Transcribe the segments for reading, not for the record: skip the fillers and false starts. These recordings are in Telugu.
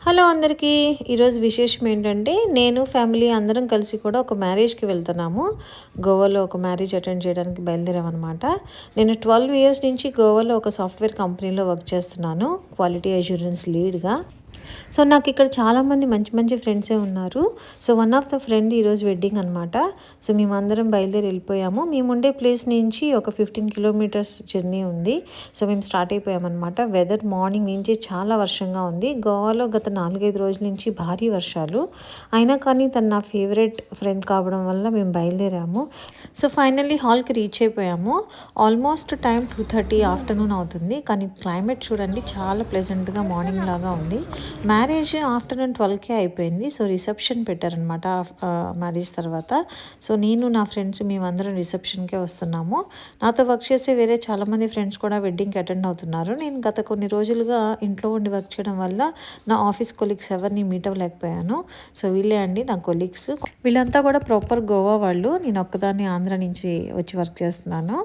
హలో అందరికీ. ఈరోజు విశేషం ఏంటంటే నేను ఫ్యామిలీ అందరం కలిసి కూడా ఒక మ్యారేజ్కి వెళ్తున్నాము. గోవాలో ఒక మ్యారేజ్ అటెండ్ చేయడానికి బయలుదేరామన్నమాట. నేను 12 ఇయర్స్ నుంచి గోవాలో ఒక సాఫ్ట్వేర్ కంపెనీలో వర్క్ చేస్తున్నాను, క్వాలిటీ అష్యూరెన్స్ లీడ్గా. సో నాకు ఇక్కడ చాలామంది మంచి మంచి ఫ్రెండ్సే ఉన్నారు. So one of the friend ఈరోజు వెడ్డింగ్ అనమాట. సో మేమందరం బయలుదేరి వెళ్ళిపోయాము. మేము ఉండే ప్లేస్ నుంచి ఒక 15 కిలోమీటర్స్ జర్నీ ఉంది. సో మేము స్టార్ట్ అయిపోయామన్నమాట. వెదర్ మార్నింగ్ నుంచి చాలా వర్షంగా ఉంది. గోవాలో గత 4-5 రోజుల నుంచి భారీ వర్షాలు. అయినా కానీ తను నా ఫేవరెట్ ఫ్రెండ్ కావడం వల్ల మేము బయలుదేరాము. సో ఫైనల్లీ హాల్కి రీచ్ అయిపోయాము. ఆల్మోస్ట్ టైం 2:30 ఆఫ్టర్నూన్ అవుతుంది. కానీ క్లైమేట్ చూడండి, చాలా ప్లెజెంట్గా మార్నింగ్ లాగా ఉంది. మ్యారేజ్ ఆఫ్టర్నూన్ 12కే అయిపోయింది. సో రిసెప్షన్ పెట్టారనమాట మ్యారేజ్ తర్వాత. సో నేను నా ఫ్రెండ్స్ మేమందరం రిసెప్షన్కే వస్తున్నాము. నాతో వర్క్ చేసే వేరే చాలామంది ఫ్రెండ్స్ కూడా వెడ్డింగ్కి అటెండ్ అవుతున్నారు. నేను గత కొన్ని రోజులుగా ఇంట్లో ఉండి వర్క్ చేయడం వల్ల నా ఆఫీస్ కొలీగ్స్ ఎవరిని మీట్ అవ్వలేకపోయాను. సో వీళ్ళే అండి నా కొలీగ్స్. వీళ్ళంతా కూడా ప్రాపర్ గోవా వాళ్ళు. నేను ఒక్కదాన్ని ఆంధ్ర నుంచి వచ్చి వర్క్ చేస్తున్నాను.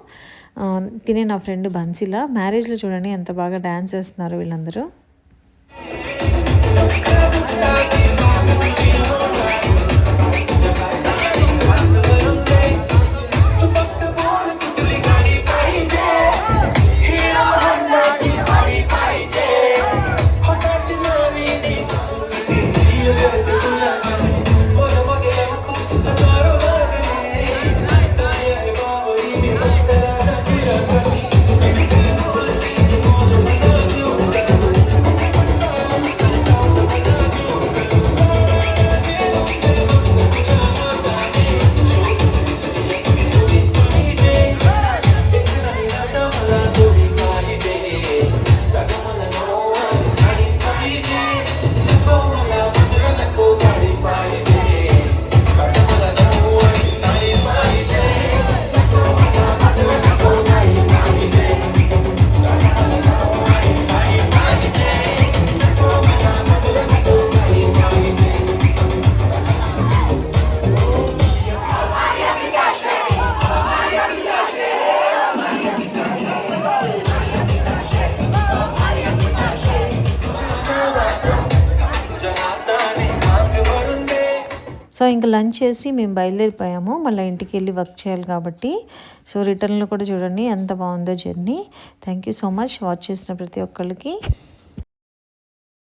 తినే నా ఫ్రెండ్ బన్సిలా. మ్యారేజ్లో చూడండి ఎంత బాగా డ్యాన్స్ చేస్తున్నారు వీళ్ళందరూ. సో ఇంకా లంచ్ చేసి మేము బయలుదేరిపోయాము. మళ్ళీ ఇంటికి వెళ్ళి వర్క్ చేయాలి కాబట్టి. సో రిటర్న్లో కూడా చూడండి ఎంత బాగుందో journey. Thank you so much watch చేసిన ప్రతి ఒక్కళ్ళకి.